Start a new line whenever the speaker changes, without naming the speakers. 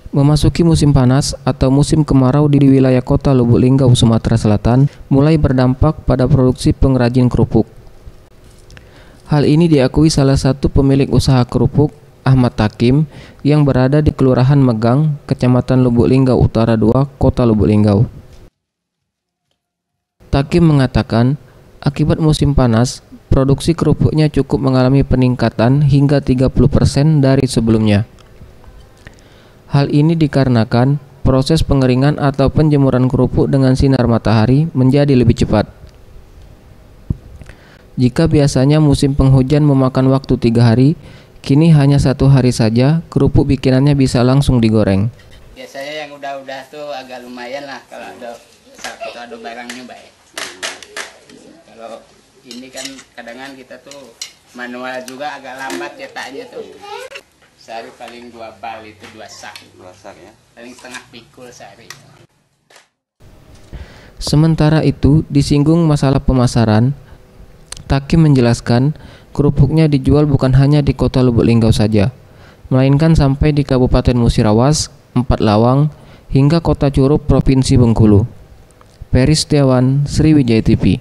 Memasuki musim panas atau musim kemarau di wilayah kota Lubuk Linggau, Sumatera Selatan, mulai berdampak pada produksi pengrajin kerupuk. Hal ini diakui salah satu pemilik usaha kerupuk, Ahmad Takim, yang berada di Kelurahan Megang, Kecamatan Lubuk Linggau Utara 2, Kota Lubuk Linggau. Takim mengatakan, akibat musim panas, produksi kerupuknya cukup mengalami peningkatan hingga 30% dari sebelumnya. Hal ini dikarenakan proses pengeringan atau penjemuran kerupuk dengan sinar matahari menjadi lebih cepat. Jika biasanya musim penghujan memakan waktu 3 hari, kini hanya 1 hari saja kerupuk bikinannya bisa langsung digoreng.
Biasanya yang udah tuh agak lumayan lah kalau ada barangnya baik. Kalau ini kan kadang kita tuh manual juga agak lambat cetaknya tuh. Sehari paling 2 bal itu 2 sak. 2 sak ya. Paling setengah pikul sehari.
Sementara itu, disinggung masalah pemasaran, Takim menjelaskan kerupuknya dijual bukan hanya di kota Lubuk Linggau saja, melainkan sampai di Kabupaten Musirawas, 4 Lawang, hingga kota Curup, Provinsi Bengkulu. Peri Setiawan, Sriwijaya TV.